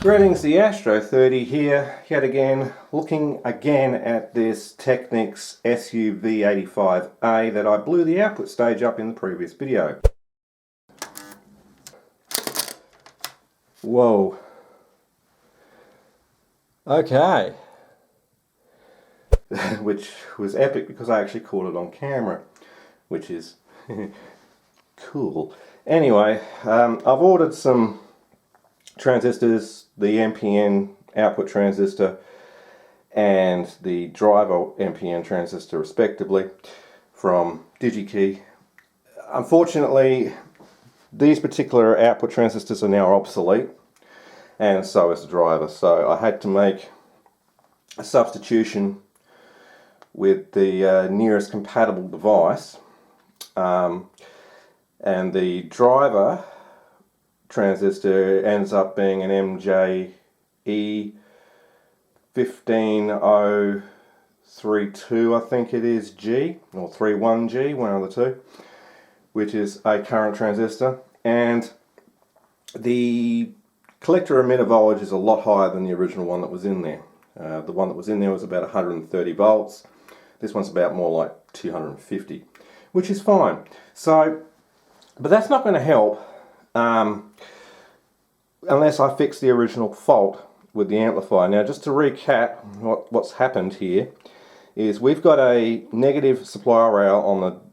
Greetings, the Astro 30 here, yet again, looking again at this Technics SU-V85A that I blew the output stage up in the previous video. Whoa. Okay. Which was epic because I actually caught it on camera, which is cool. Anyway, I've ordered some transistors, the NPN output transistor and the driver NPN transistor respectively from DigiKey. Unfortunately, these particular output transistors are now obsolete, and so is the driver, so I had to make a substitution with the nearest compatible device, and the driver transistor ends up being an MJE15032, I think it is, G, or 31G, one of the two, which is a current transistor, and the collector emitter voltage is a lot higher than the original one that was in there. The one that was in there was about 130 volts. This one's about more like 250, which is fine. So, but that's not going to help unless I fix the original fault with the amplifier. Now, just to recap what's happened here is we've got a negative supply rail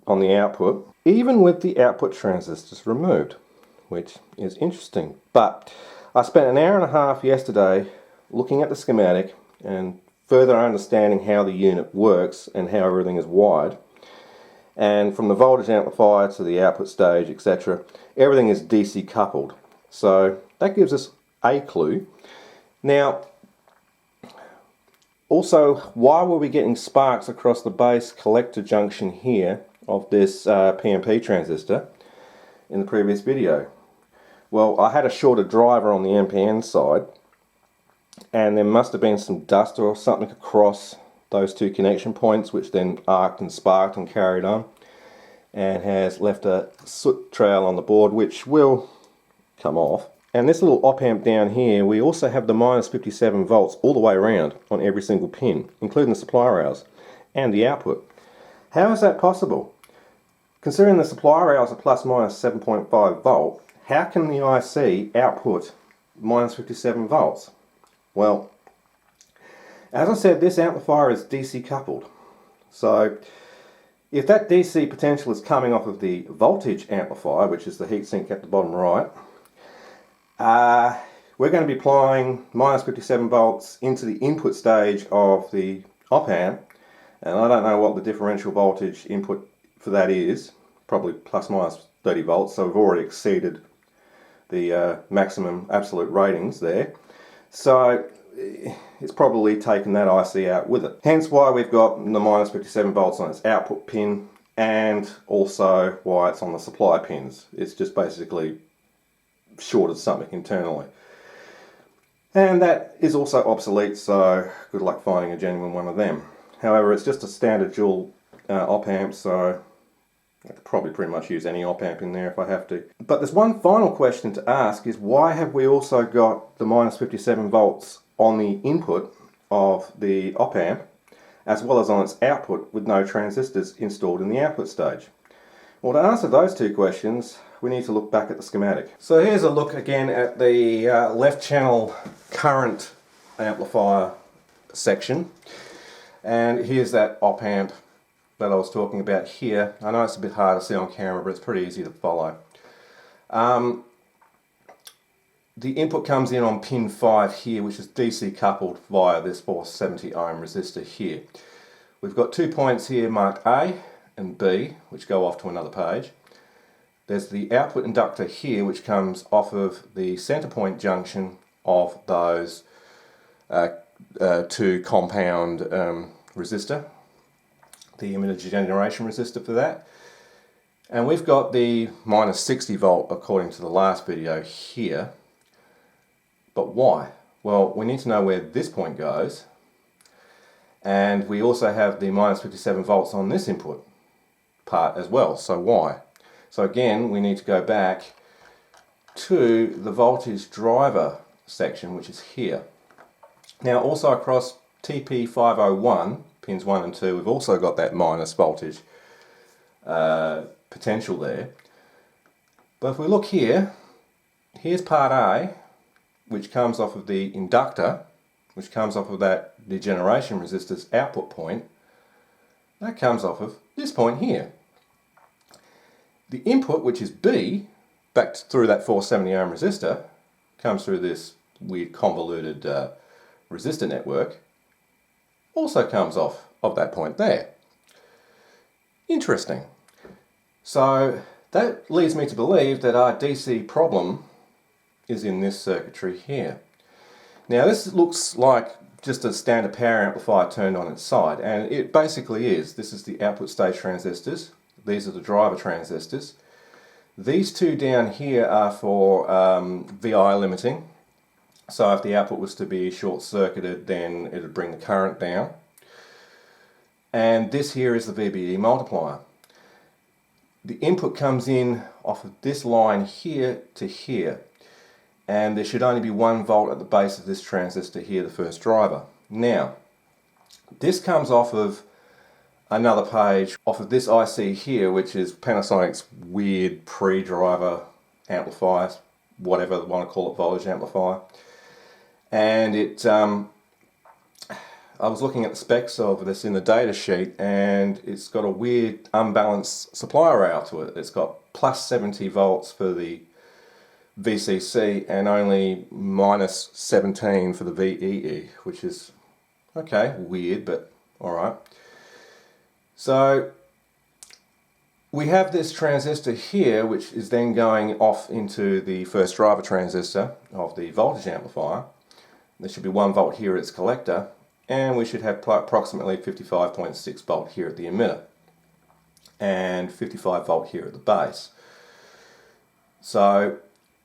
on the output, even with the output transistors removed, which is interesting. But I spent an hour and a half yesterday looking at the schematic and further understanding how the unit works and how everything is wired. And from the voltage amplifier to the output stage, etc., everything is DC coupled. So that gives us a clue. Now, also, why were we getting sparks across the base collector junction here of this PNP transistor in the previous video? Well, I had a shorter driver on the NPN side, and there must have been some dust or something across those two connection points, which then arced and sparked and carried on, and has left a soot trail on the board, which will come off. And this little op amp down here, we also have the minus 57 volts all the way around on every single pin, including the supply rails and the output. How is that possible? Considering the supply rails are plus minus 7.5 volt, how can the IC output minus 57 volts? Well, as I said, this amplifier is DC coupled. So if that DC potential is coming off of the voltage amplifier, which is the heatsink at the bottom right, we're going to be applying minus 57 volts into the input stage of the op amp, and I don't know what the differential voltage input for that is, probably plus minus 30 volts, so we've already exceeded the maximum absolute ratings there. So it's probably taken that IC out with it. Hence why we've got the minus 57 volts on its output pin, and also why it's on the supply pins. It's just basically shorted something internally. And that is also obsolete, so good luck finding a genuine one of them. However, it's just a standard dual op amp, so I could probably pretty much use any op amp in there if I have to. But there's one final question to ask, is why have we also got the minus 57 volts on the input of the op amp as well as on its output with no transistors installed in the output stage? Well, to answer those two questions, we need to look back at the schematic. So here's a look again at the left channel current amplifier section, and here's that op amp that I was talking about here. I know it's a bit hard to see on camera, but it's pretty easy to follow. The input comes in on pin 5 here, which is DC coupled via this 470 ohm resistor here. We've got 2 points here marked A and B, which go off to another page. There's the output inductor here, which comes off of the center point junction of those 2 compound resistor, the emitter generation resistor for that. And we've got the minus 60 volt according to the last video here. But why? Well, we need to know where this point goes, and we also have the minus 57 volts on this input part as well. So why? So again, we need to go back to the voltage driver section, which is here. Now also across TP501, pins 1 and 2, we've also got that minus voltage potential there. But if we look here, here's part A, which comes off of the inductor, which comes off of that degeneration resistor's output point. That comes off of this point here. The input, which is B, back through that 470 ohm resistor, comes through this weird convoluted resistor network, also comes off of that point there. Interesting. So that leads me to believe that our DC problem is in this circuitry here. Now this looks like just a standard power amplifier turned on its side, and it basically is. This is the output stage transistors, these are the driver transistors. These two down here are for VI limiting, so if the output was to be short-circuited then it would bring the current down. And this here is the VBE multiplier. The input comes in off of this line here to here, and there should only be 1 volt at the base of this transistor here, the first driver. Now, this comes off of another page, off of this IC here, which is Panasonic's weird pre-driver amplifier, whatever you want to call it, voltage amplifier. And it, I was looking at the specs of this in the data sheet, and it's got a weird unbalanced supply rail to it. It's got plus 70 volts for the VCC and only minus 17 for the VEE, which is okay, weird, but alright. So we have this transistor here, which is then going off into the first driver transistor of the voltage amplifier. There should be 1 volt here at its collector, and we should have approximately 55.6 volt here at the emitter and 55 volt here at the base. So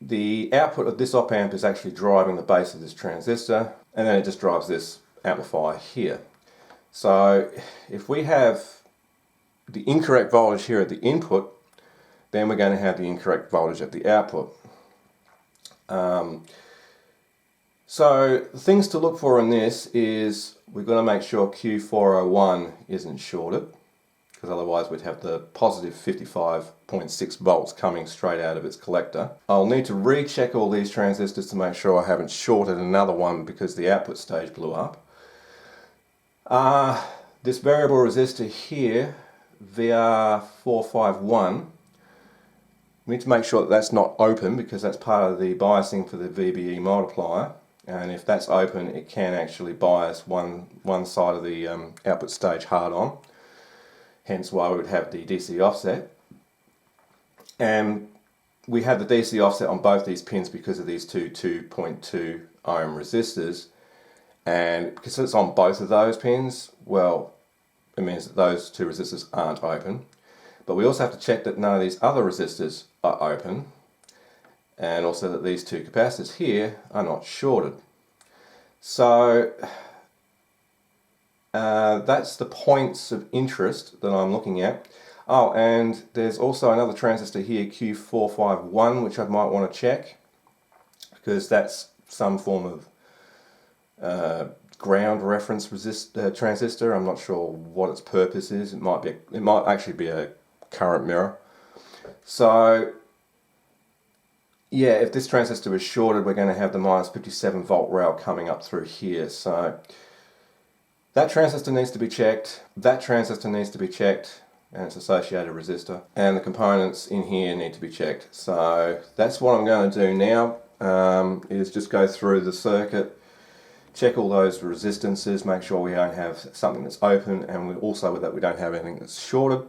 the output of this op amp is actually driving the base of this transistor, and then it just drives this amplifier here. So if we have the incorrect voltage here at the input, then we're going to have the incorrect voltage at the output. So the things to look for in this is we've got to make sure Q401 isn't shorted, because otherwise we'd have the positive 55.6 volts coming straight out of its collector. I'll need to recheck all these transistors to make sure I haven't shorted another one because the output stage blew up. This variable resistor here, VR451, we need to make sure that that's not open because that's part of the biasing for the VBE multiplier. And if that's open, it can actually bias one side of the output stage hard on. Hence why we would have the DC offset. And we have the DC offset on both these pins because of these two 2.2 ohm resistors. And because it's on both of those pins, well, it means that those two resistors aren't open. But we also have to check that none of these other resistors are open, and also that these two capacitors here are not shorted. So that's the points of interest that I'm looking at. Oh, and there's also another transistor here, Q451, which I might want to check, because that's some form of ground reference transistor. I'm not sure what its purpose is. It might actually be a current mirror. So yeah, if this transistor is shorted, we're going to have the minus 57 volt rail coming up through here. So that transistor needs to be checked, that transistor needs to be checked, and its associated resistor, and the components in here need to be checked. So that's what I'm going to do now, is just go through the circuit, check all those resistances, make sure we don't have something that's open, and also with that we don't have anything that's shorted.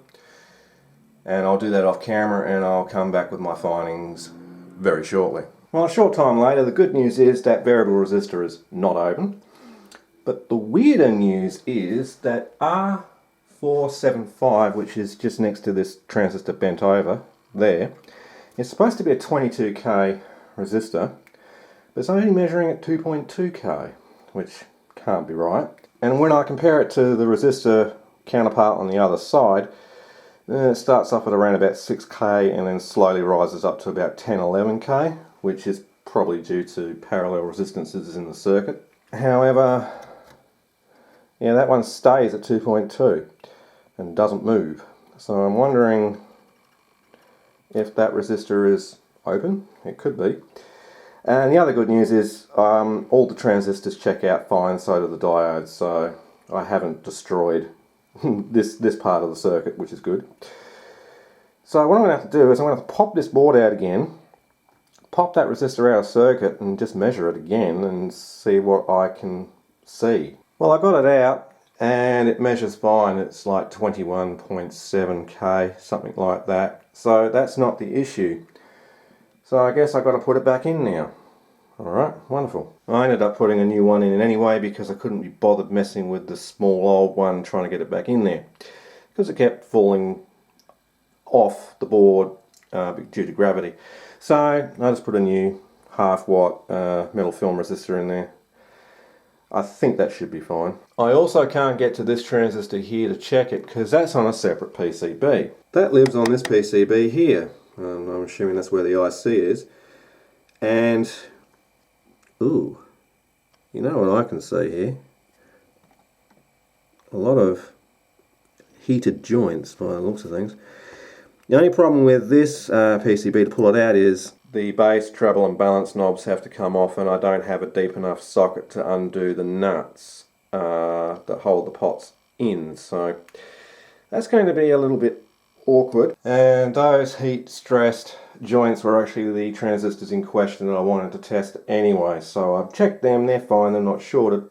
And I'll do that off camera, and I'll come back with my findings very shortly. Well, a short time later, the good news is that variable resistor is not open. But the weirder news is that R475, which is just next to this transistor bent over there, is supposed to be a 22K resistor, but it's only measuring at 2.2K, which can't be right. And when I compare it to the resistor counterpart on the other side, it starts off at around about 6K and then slowly rises up to about 10, 11K, which is probably due to parallel resistances in the circuit. However, yeah, that one stays at 2.2 and doesn't move. So I'm wondering if that resistor is open. It could be. And the other good news is all the transistors check out fine, so do the diodes, so I haven't destroyed this part of the circuit, which is good. So what I'm going to have to do is I'm going to have to pop this board out again, pop that resistor out of circuit and just measure it again and see what I can see. Well, I got it out and it measures fine. It's like 21.7K, something like that. So that's not the issue. So I guess I've got to put it back in now. Alright, wonderful. I ended up putting a new one in anyway because I couldn't be bothered messing with the small old one trying to get it back in there, because it kept falling off the board due to gravity. So I just put a new half-watt metal film resistor in there. I think that should be fine. I also can't get to this transistor here to check it because that's on a separate PCB. That lives on this PCB here. I'm assuming that's where the IC is. And, ooh, you know what I can see here? A lot of heated joints by the looks of things. The only problem with this PCB to pull it out is the bass, treble and balance knobs have to come off, and I don't have a deep enough socket to undo the nuts that hold the pots in. So that's going to be a little bit awkward. And those heat stressed joints were actually the transistors in question that I wanted to test anyway. So I've checked them, they're fine, they're not shorted.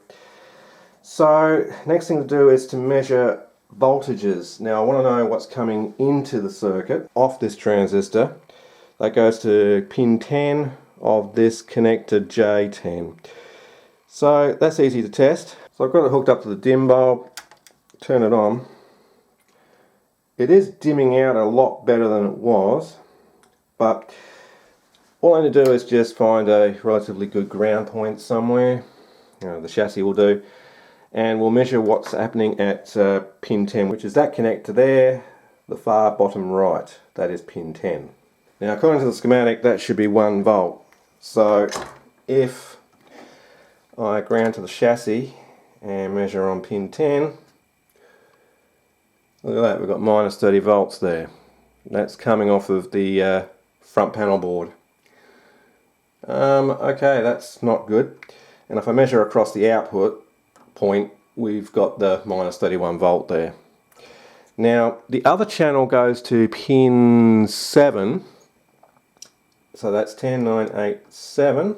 So next thing to do is to measure voltages. Now I want to know what's coming into the circuit off this transistor. That goes to pin 10 of this connector J10. So that's easy to test. So I've got it hooked up to the dim bulb, turn it on. It is dimming out a lot better than it was, but all I need to do is just find a relatively good ground point somewhere. The chassis will do. And we'll measure what's happening at pin 10, which is that connector there, the far bottom right. That is pin 10. Now according to the schematic, that should be 1 volt. So if I ground to the chassis and measure on pin 10, look at that, we've got minus 30 volts there. That's coming off of the front panel board. Okay, that's not good. And if I measure across the output point, we've got the minus 31 volt there. Now the other channel goes to pin 7, so that's 10, 9, 8, 7,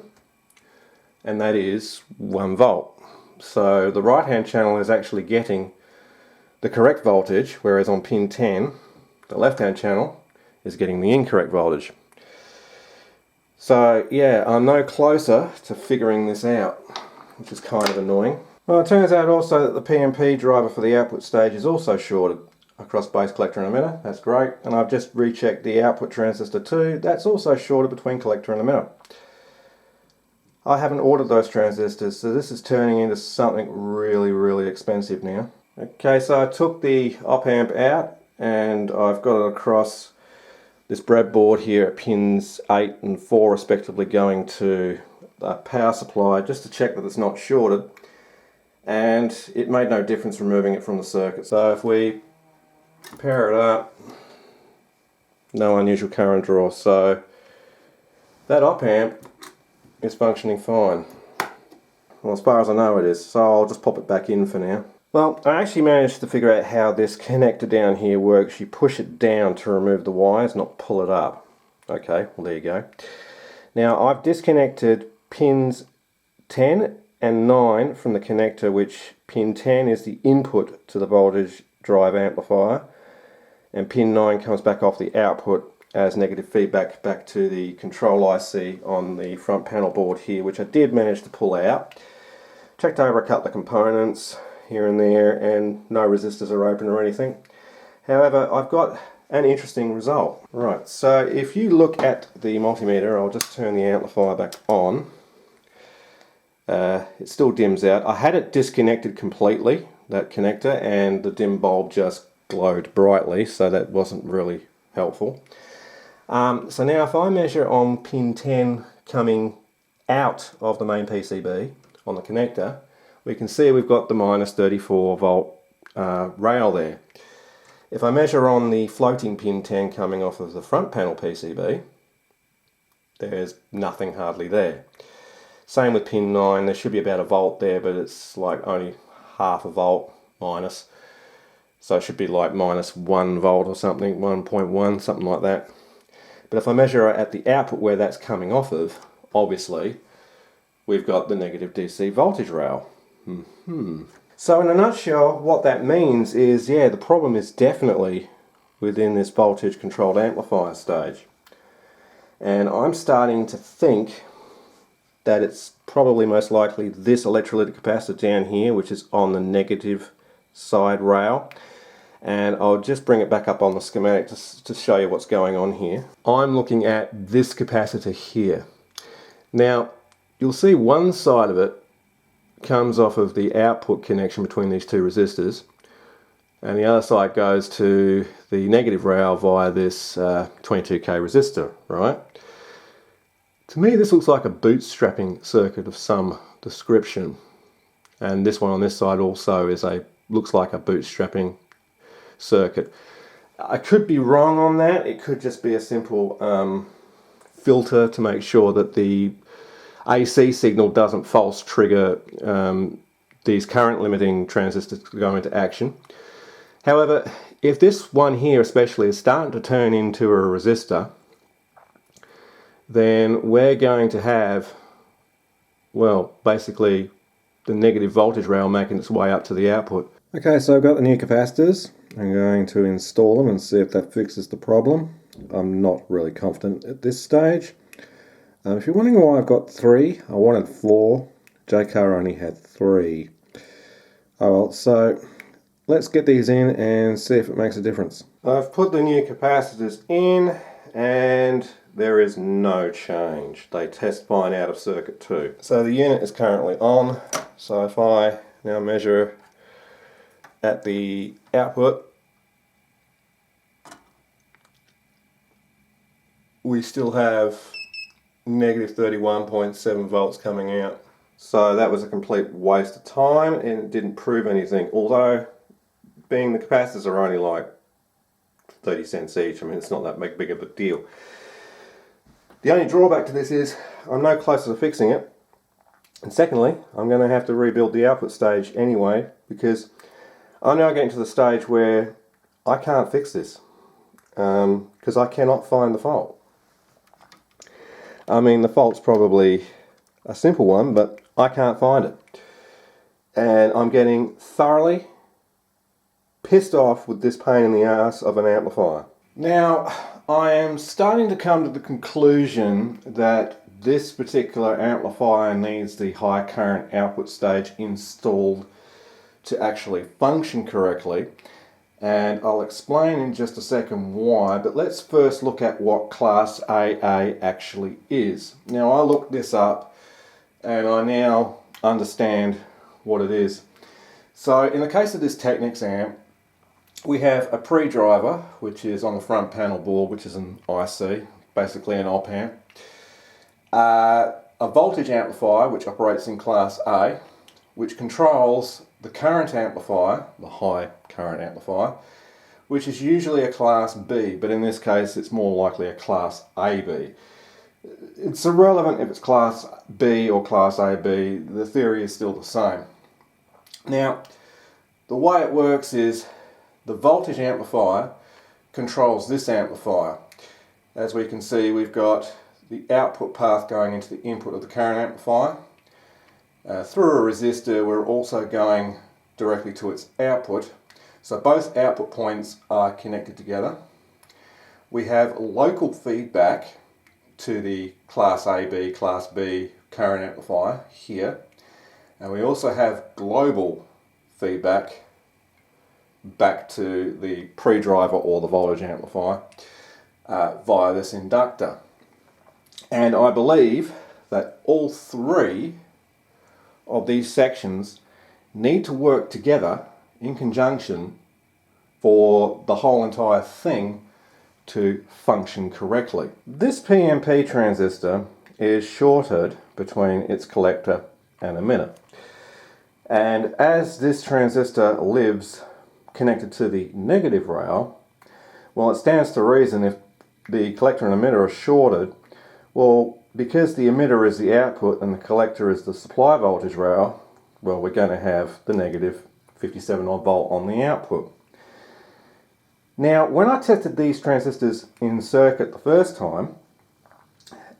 and that is 1 volt. So the right hand channel is actually getting the correct voltage, whereas on pin 10 the left hand channel is getting the incorrect voltage. So yeah, I'm no closer to figuring this out, which is kind of annoying. Well, it turns out also that the PMP driver for the output stage is also shorted across base collector and emitter. That's great. And I've just rechecked the output transistor too. That's also shorted between collector and emitter. I haven't ordered those transistors, so this is turning into something really, really expensive now. Okay, so I took the op amp out and I've got it across this breadboard here at pins 8 and 4 respectively, going to the power supply just to check that it's not shorted. And it made no difference removing it from the circuit. So if we pair it up, no unusual current draw. So that op amp is functioning fine. Well, as far as I know it is. So I'll just pop it back in for now. Well, I actually managed to figure out how this connector down here works. You push it down to remove the wires, not pull it up. Okay, well there you go. Now I've disconnected pins 10 and 9 from the connector, which pin 10 is the input to the voltage drive amplifier, and pin 9 comes back off the output as negative feedback back to the control IC on the front panel board here, which I did manage to pull out. checked over a couple of components here and there, and no resistors are open or anything. However, I've got an interesting result. Right, so if you look at the multimeter, I'll just turn the amplifier back on. It still dims out. I had it disconnected completely, that connector, and the dim bulb just glowed brightly, so that wasn't really helpful. So now if I measure on pin 10 coming out of the main PCB on the connector, we can see we've got the minus 34 volt rail there. If I measure on the floating pin 10 coming off of the front panel PCB, there's nothing hardly there. Same with pin 9, there should be about a volt there, but it's like only half a volt minus. So it should be like minus 1 volt or something, 1.1, something like that. But if I measure at the output where that's coming off of, obviously, we've got the negative DC voltage rail. So in a nutshell, what that means is, yeah, the problem is definitely within this voltage controlled amplifier stage. And I'm starting to think that it's probably most likely this electrolytic capacitor down here, which is on the negative side rail. And I'll just bring it back up on the schematic to show you what's going on here. I'm looking at this capacitor here. Now, you'll see one side of it comes off of the output connection between these two resistors, and the other side goes to the negative rail via this 22k resistor, right? To me, this looks like a bootstrapping circuit of some description, and this one on this side also looks like a bootstrapping circuit. I could be wrong on that. It could just be a simple filter to make sure that the AC signal doesn't false trigger these current limiting transistors to go into action. However, if this one here especially is starting to turn into a resistor, then we're going to have, well, basically the negative voltage rail making its way up to the output. Okay, so I've got the new capacitors. I'm going to install them and see if that fixes the problem. I'm not really confident at this stage. If you're wondering why I've got 3, I wanted 4. JCar only had 3. Oh well, so let's get these in and see if it makes a difference. I've put the new capacitors in and there is no change. They test fine out of circuit 2. So the unit is currently on. So if I now measure at the output, we still have negative 31.7 volts coming out. So that was a complete waste of time and it didn't prove anything, although being the capacitors are only like 30 cents each, I mean it's not that big of a deal. The only drawback to this is I'm no closer to fixing it, and secondly I'm going to have to rebuild the output stage anyway, because I'm now getting to the stage where I can't fix this because I cannot find the fault. I mean, the fault's probably a simple one, but I can't find it. And I'm getting thoroughly pissed off with this pain in the ass of an amplifier. Now, I am starting to come to the conclusion that this particular amplifier needs the high current output stage installed to actually function correctly. And I'll explain in just a second why, but let's first look at what Class AA actually is. Now I looked this up and I now understand what it is. So in the case of this Technics amp, we have a pre-driver, which is on the front panel board, which is an IC, basically an op amp. A voltage amplifier, which operates in Class A, which controls the current amplifier, the high current amplifier, which is usually a Class B, but in this case it's more likely a Class AB. It's irrelevant if it's Class B or Class AB, the theory is still the same. Now, the way it works is the voltage amplifier controls this amplifier. As we can see, we've got the output path going into the input of the current amplifier. Through a resistor, we're also going directly to its output. So both output points are connected together. We have local feedback to the Class AB, Class B current amplifier here. And we also have global feedback back to the pre-driver or the voltage amplifier via this inductor. And I believe that all three of these sections need to work together in conjunction for the whole entire thing to function correctly. This PNP transistor is shorted between its collector and emitter. And as this transistor lives connected to the negative rail, well, it stands to reason if the collector and emitter are shorted, well, because the emitter is the output and the collector is the supply voltage rail, well, we're going to have the negative 57 odd volt on the output. Now, when I tested these transistors in circuit the first time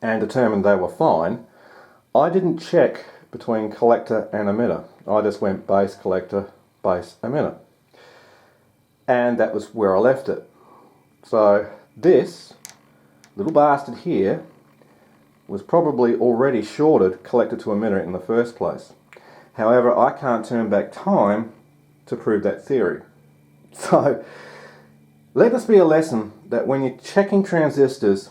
and determined they were fine, I didn't check between collector and emitter. I just went base collector, base emitter. And that was where I left it. So this little bastard here was probably already shorted collector to emitter in the first place. However, I can't turn back time to prove that theory. So let this be a lesson that when you're checking transistors,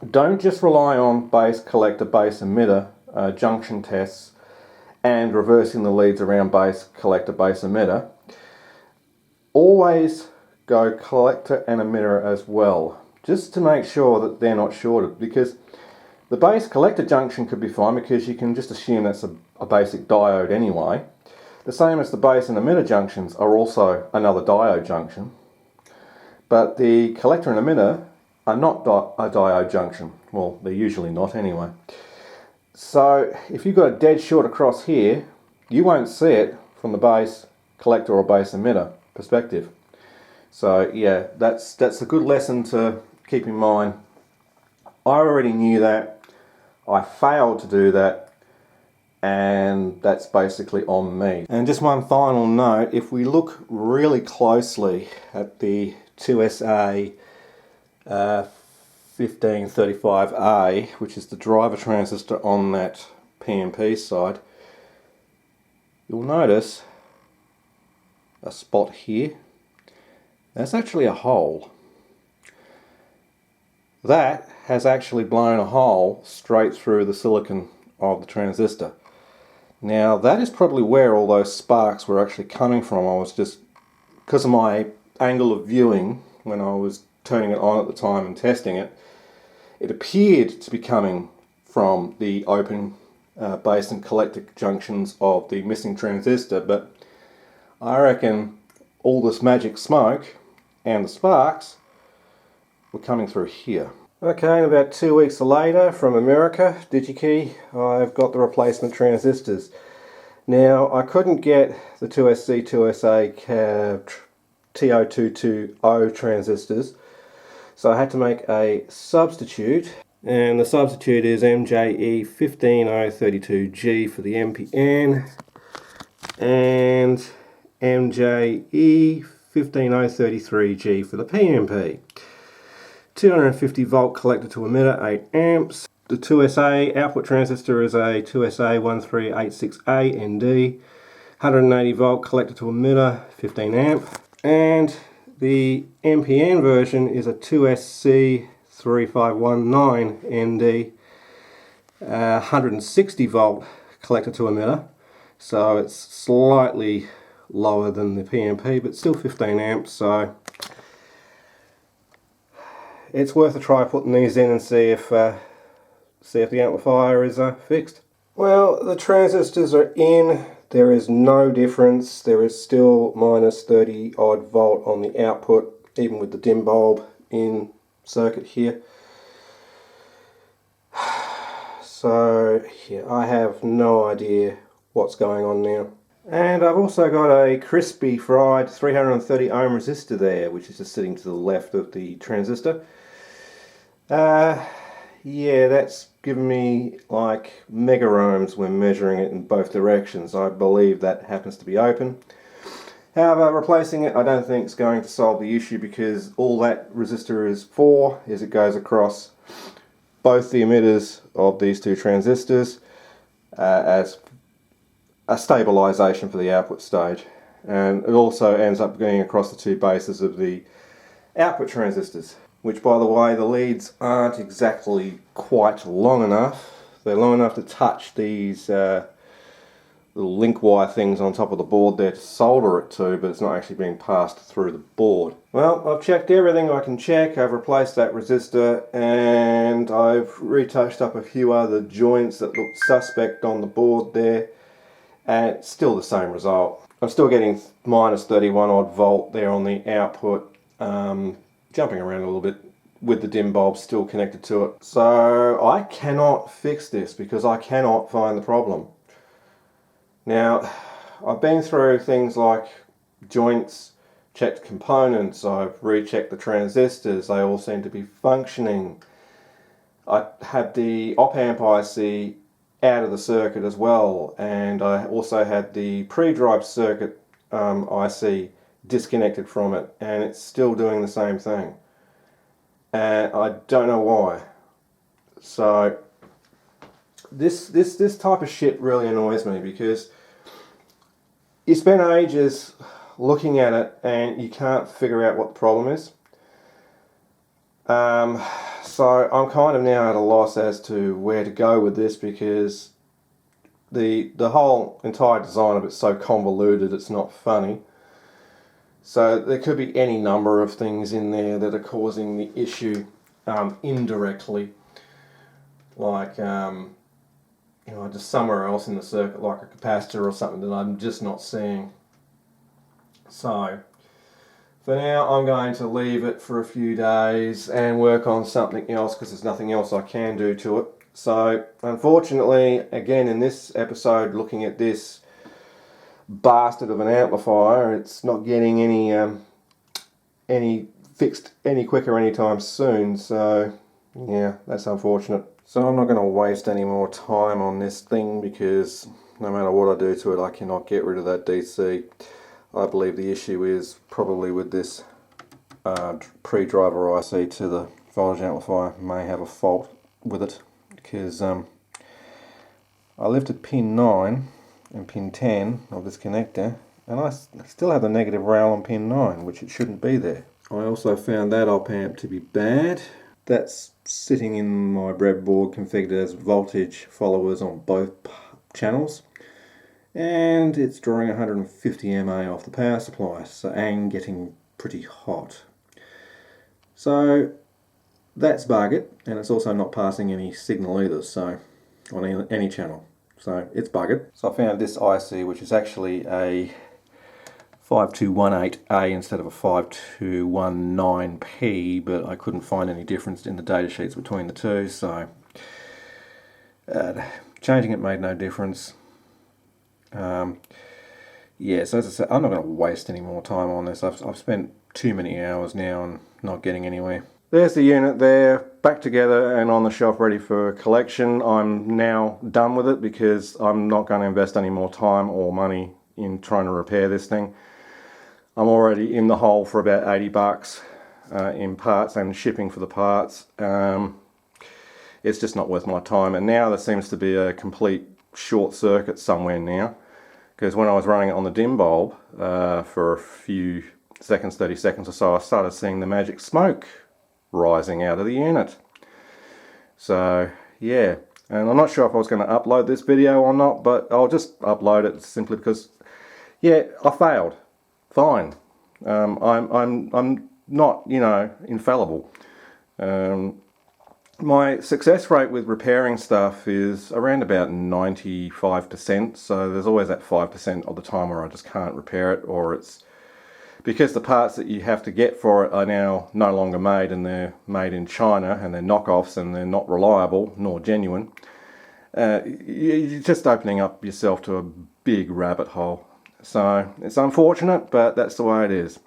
don't just rely on base collector, base emitter junction tests and reversing the leads around base collector, base emitter. Always go collector and emitter as well, just to make sure that they're not shorted, because the base collector junction could be fine because you can just assume that's a basic diode anyway. The same as the base and emitter junctions are also another diode junction. But the collector and emitter are not a diode junction. Well, they're usually not anyway. So if you've got a dead short across here, you won't see it from the base collector or base emitter perspective. So yeah, that's a good lesson to keep in mind. I already knew that. I failed to do that, and that's basically on me. And just one final note, if we look really closely at the 2SA 1535A, which is the driver transistor on that PNP side, you'll notice a spot here. That's actually a hole. That has actually blown a hole straight through the silicon of the transistor. Now that is probably where all those sparks were actually coming from. I was just, because of my angle of viewing when I was turning it on at the time and testing it, it appeared to be coming from the open base and collector junctions of the missing transistor, but I reckon all this magic smoke and the sparks were coming through here. Okay, and about 2 weeks later from America, DigiKey, I've got the replacement transistors. Now, I couldn't get the 2SC, 2SA TO220 transistors, so I had to make a substitute, and the substitute is MJE15032G for the MPN and MJE15033G for the PNP. 250 volt collector to emitter, 8 amps. The 2SA output transistor is a 2SA1386A ND, 180 volt collector to emitter, 15 amp. And the MPN version is a 2SC3519 ND, 160 volt collector to emitter. So it's slightly lower than the PNP, but still 15 amps. So it's worth a try putting these in and see if the amplifier is fixed. Well, the transistors are in. There is no difference. There is still minus 30 odd volt on the output, even with the dim bulb in circuit here. So yeah, I have no idea what's going on now. And I've also got a crispy fried 330 ohm resistor there, which is just sitting to the left of the transistor. Yeah, that's given me like mega ohms when measuring it in both directions. I believe that happens to be open. However, replacing it I don't think is going to solve the issue, because all that resistor is for is it goes across both the emitters of these two transistors as a stabilisation for the output stage, and it also ends up going across the two bases of the output transistors, which, by the way, the leads aren't exactly quite long enough. They're long enough to touch these little link wire things on top of the board there to solder it to, but it's not actually being passed through the board. Well, I've checked everything I can check. I've replaced that resistor, and I've retouched up a few other joints that looked suspect on the board there, and it's still the same result. I'm still getting minus 31 odd volt there on the output, jumping around a little bit with the dim bulb still connected to it. So I cannot fix this because I cannot find the problem. Now, I've been through things like joints, checked components, I've rechecked the transistors, they all seem to be functioning. I had the op-amp IC out of the circuit as well, and I also had the pre-drive circuit IC disconnected from it, and it's still doing the same thing. And I don't know why. So this type of shit really annoys me, because you spend ages looking at it and you can't figure out what the problem is. So I'm kind of now at a loss as to where to go with this, because the whole entire design of it's so convoluted it's not funny. So there could be any number of things in there that are causing the issue indirectly, like you know, just somewhere else in the circuit, like a capacitor or something that I'm just not seeing. So for now I'm going to leave it for a few days and work on something else, because there's nothing else I can do to it. So unfortunately, again in this episode, looking at this bastard of an amplifier, it's not getting any fixed any quicker anytime soon. So yeah, that's unfortunate. So I'm not going to waste any more time on this thing, because no matter what I do to it, I cannot get rid of that DC. I believe the issue is probably with this pre-driver IC to the voltage amplifier. May have a fault with it, because I lifted pin 9 and pin 10 of this connector, and I still have the negative rail on pin 9, which it shouldn't be there. I also found that op-amp to be bad. That's sitting in my breadboard configured as voltage followers on both channels, and it's drawing 150 mA off the power supply, so, and getting pretty hot. So that's buggered, and it's also not passing any signal either, so on any channel. So it's buggered. So I found this IC, which is actually a 5218A instead of a 5219P, but I couldn't find any difference in the data sheets between the two, so changing it made no difference. Yeah, so as I said, I'm not going to waste any more time on this. I've spent too many hours now and not getting anywhere. There's the unit there, back together and on the shelf ready for collection. I'm now done with it, because I'm not going to invest any more time or money in trying to repair this thing. I'm already in the hole for about 80 bucks in parts and shipping for the parts. It's just not worth my time, and now there seems to be a complete short circuit somewhere now, because when I was running it on the dim bulb for a few seconds, 30 seconds or so, I started seeing the magic smoke rising out of the unit. So yeah, and I'm not sure if I was going to upload this video or not, but I'll just upload it simply because, yeah, I failed. Fine. I'm not, you know, infallible. My success rate with repairing stuff is around about 95%, so there's always that 5% of the time where I just can't repair it, or it's because the parts that you have to get for it are now no longer made, and they're made in China, and they're knockoffs, and they're not reliable nor genuine. You're just opening up yourself to a big rabbit hole. So it's unfortunate, but that's the way it is.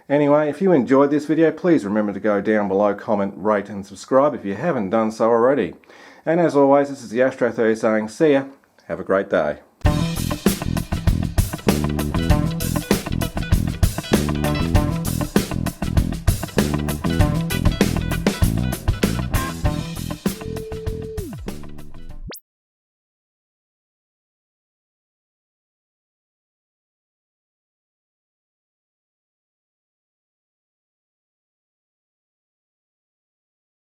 Anyway, if you enjoyed this video, please remember to go down below, comment, rate and subscribe if you haven't done so already. And as always, this is the Astro 30 saying see ya, have a great day.